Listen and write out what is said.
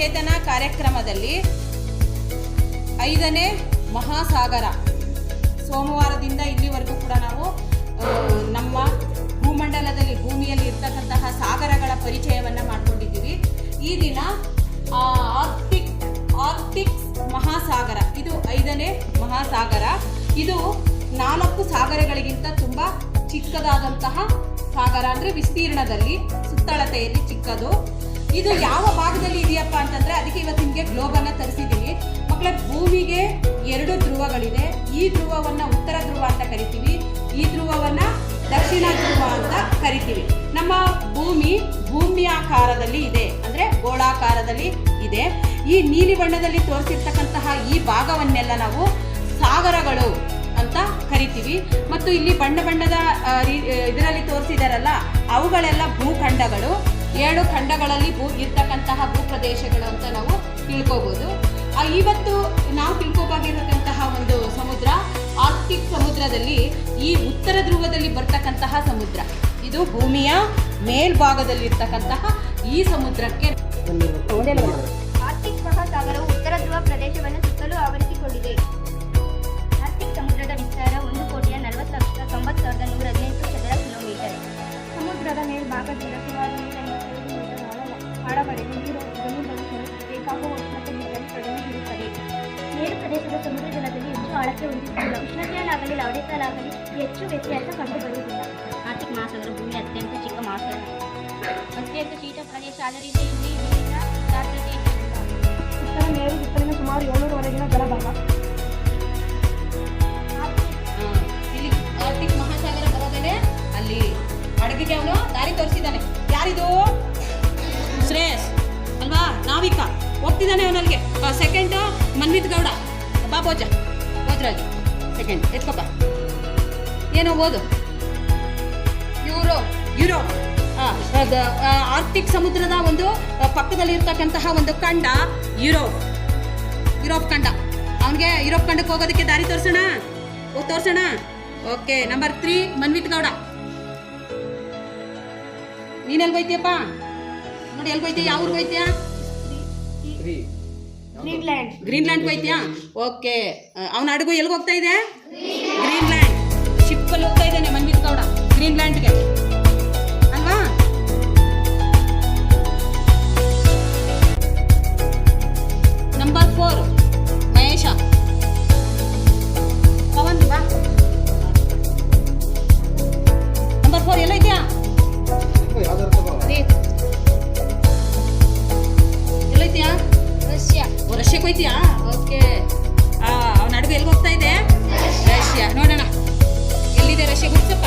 ಚೇತನ ಕಾರ್ಯಕ್ರಮದಲ್ಲಿ 5ನೇ ಮಹಾಸಾಗರ ಸೋಮವಾರದಿಂದ ಇಲ್ಲಿವರೆಗೂ ಕೂಡ ನಾವು ನಮ್ಮ ಭೂಮಂಡಲದಲ್ಲಿ ಭೂಮಿಯಲ್ಲಿ ಇರ್ತಕ್ಕಂತಹ ಸಾಗರಗಳ ಪರಿಚಯವನ್ನು ಮಾಡ್ಕೊಂಡಿದ್ದೀವಿ. ಈ ದಿನ ಆರ್ಕ್ಟಿಕ್ ಮಹಾಸಾಗರ, ಇದು 5ನೇ ಮಹಾಸಾಗರ. ಇದು 4 ಸಾಗರಗಳಿಗಿಂತ ತುಂಬ ಚಿಕ್ಕದಾದಂತಹ ಸಾಗರ, ಅಂದರೆ ವಿಸ್ತೀರ್ಣದಲ್ಲಿ ಸುತ್ತಳತೆಯಲ್ಲಿ ಚಿಕ್ಕದು. ಇದು ಯಾವ ಭಾಗದಲ್ಲಿ ಇದೆಯಪ್ಪ ಅಂತಂದರೆ ಅದಕ್ಕೆ ಇವತ್ತು ನಿಮಗೆ ಗ್ಲೋಬನ್ನು ತರಿಸಿದ್ದೀವಿ. ಮಕ್ಕಳೇ, ಭೂಮಿಗೆ 2 ಧ್ರುವಗಳಿದೆ. ಈ ಧ್ರುವವನ್ನು ಉತ್ತರ ಧ್ರುವ ಅಂತ ಕರಿತೀವಿ, ಈ ಧ್ರುವವನ್ನು ದಕ್ಷಿಣ ಧ್ರುವ ಅಂತ ಕರಿತೀವಿ. ನಮ್ಮ ಭೂಮಿಯಾಕಾರದಲ್ಲಿ ಇದೆ, ಅಂದರೆ ಗೋಳಾಕಾರದಲ್ಲಿ ಇದೆ. ಈ ನೀಲಿ ಬಣ್ಣದಲ್ಲಿ ತೋರಿಸಿರ್ತಕ್ಕಂತಹ ಈ ಭಾಗವನ್ನೆಲ್ಲ ನಾವು ಸಾಗರಗಳು ಅಂತ ಕರಿತೀವಿ. ಮತ್ತು ಇಲ್ಲಿ ಬಣ್ಣದ ಇದರಲ್ಲಿ ತೋರಿಸಿದಾರಲ್ಲ, ಅವುಗಳೆಲ್ಲ ಭೂಖಂಡಗಳು. 7 ಖಂಡಗಳಲ್ಲಿ ಇರ್ತಕ್ಕಂತಹ ಭೂಪ್ರದೇಶಗಳು ಅಂತ ನಾವು ತಿಳ್ಕೋಬಹುದು. ಇವತ್ತು ನಾವು ತಿಳ್ಕೋಬೇಕಾಗಿರತಕ್ಕಂತಹ ಒಂದು ಸಮುದ್ರ ಆರ್ಕ್ಟಿಕ್ ಸಮುದ್ರದಲ್ಲಿ, ಈ ಉತ್ತರ ಧ್ರುವದಲ್ಲಿ ಬರ್ತಕ್ಕಂತಹ ಸಮುದ್ರ. ಇದು ಭೂಮಿಯ ಮೇಲ್ಭಾಗದಲ್ಲಿರ್ತಕ್ಕಂತಹ ಈ ಸಮುದ್ರಕ್ಕೆ ಆರ್ಕ್ಟಿಕ್ ಮಹಾಸಾಗರವು ಉತ್ತರ ಧ್ರುವ ಪ್ರದೇಶವನ್ನು ಸುತ್ತಲೂ ಆವರಿಸಿಕೊಂಡಿದೆ. ಆರ್ಕ್ಟಿಕ್ ಸಮುದ್ರದ ವಿಸ್ತಾರ 1,40,90,118 ಚದರ ಕಿಲೋಮೀಟರ್. ಸಮುದ್ರದ ಮೇಲ್ಭಾಗದಿಂದ ಸುಮಾರು 150 ಮೀಟರ್ ಆಳವರೆಗೆ ನೀರು ಬೇಕಾಗುವ ಉಷ್ಣತೆಗಿಂತಲೂ ಕಡಿಮೆ ಇರುತ್ತದೆ. ಮೇರು ಪ್ರದೇಶದ ಸಮುದ್ರ ಜಲದಲ್ಲಿ ಹೆಚ್ಚು ಆಳಕ್ಕೆ ಹೊಂದಿರುವುದಿಲ್ಲ. ಉಷ್ಣತೆಯಲ್ಲಾಗಲಿ ಲವಣತೆಯಲ್ಲಾಗಲಿ ಹೆಚ್ಚು ವ್ಯತ್ಯಾಸ ಕಂಡುಬರುವುದಿಲ್ಲ. ಆರ್ಕ್ಟಿಕ್ ಮಹಾಸಾಗರ ಭೂಮಿ ಅತ್ಯಂತ ಚಿಕ್ಕ ಮಹಾಸಾಗರ. ಅತ್ಯಂತ ಶೀತ ಪ್ರದೇಶ ಆದ್ದರಿಂದ ಇಲ್ಲಿ ನೀರಿನ ಸಾಂದ್ರತೆ ಉತ್ತರ ಮೇರು ಸುತ್ತಲಿನ ಸುಮಾರು 700ವರೆಗಿನ ಜಲಭಾಗ. ಇಲ್ಲಿ ಆರ್ಕ್ಟಿಕ್ ಮಹಾಸಾಗರ ಬರೋದೇ ಅಲ್ಲಿ ಅಡುಗೆಗೆ ಅವನು ದಾರಿ ತೋರಿಸಿದ್ದಾನೆ. ಯಾರಿದು? ಶ್ರೇಯಸ್ ಅಲ್ವಾ, ನಾವಿಕ ಹೋಗ್ತಿದ್ದಾನೆ ಅವನಲ್ಲಿಗೆ. Second Manvith Gowda, Bhojaraj second. ಎತ್ಕೊಪ್ಪ, ಏನೋ ಓದು. ಯುರೋಪ್ ಆರ್ಕ್ಟಿಕ್ ಸಮುದ್ರದ ಒಂದು ಪಕ್ಕದಲ್ಲಿ ಇರ್ತಕ್ಕಂತಹ ಒಂದು ಖಂಡ ಯುರೋಪ್ ಖಂಡ. ಅವನಿಗೆ ಯುರೋಪ್ ಖಂಡಕ್ಕೆ ಹೋಗೋದಕ್ಕೆ ದಾರಿ ತೋರಿಸೋಣ. ಓಕೆ. ನಂಬರ್ 3 ಮನ್ವಿತ್ ಗೌಡ, ನೀನು ಎಲ್ಲಿ ಹೋಯ್ತೀಯಪ್ಪ? ನೋಡಿ, ಎಲ್ಲಿ ಹೋಯ್ತೀಯ? ಯಾವ ಊರಿಗೆ ಹೋಯ್ತೀಯಾ? ಗ್ರೀನ್ಲ್ಯಾಂಡ್ ಹೋಯ್ತೀಯಾ? ಓಕೆ. ಅವನ ಹಡಗು ಎಲ್ಲಿಗೆ ಹೋಗ್ತಾ ಇದೆ? ಗ್ರೀನ್ಲ್ಯಾಂಡ್ ಶಿಪ್ಪಲ್ಲಿ ಹೋಗ್ತಾ ಇದ್ದಾನೆ ಮನ್ವಿತ್ ಗೌಡ ಗ್ರೀನ್ಲ್ಯಾಂಡ್ಗೆ, ಅಲ್ವಾ? ನಂಬರ್ 4 ಮಹೇಶ. ಪವನ್ ಬಾ. ನಂಬರ್ 4 ಎಲ್ಲೈತ್ಯಾ? ಎಲ್ಲೈತ್ಯಾ? ರಷ್ಯಾಕ್ಕೆ ಹೋಯ್ತೀಯಾ? ಓಕೆ. ಅವನ ಅಡುಗೆ ಎಲ್ಲಿಗೆ ಹೋಗ್ತಾ ಇದೆ? ರಷ್ಯಾ. ನೋಡೋಣ ಎಲ್ಲಿದೆ ರಷ್ಯಾ, ಗುರ್ಸಪ್ಪ.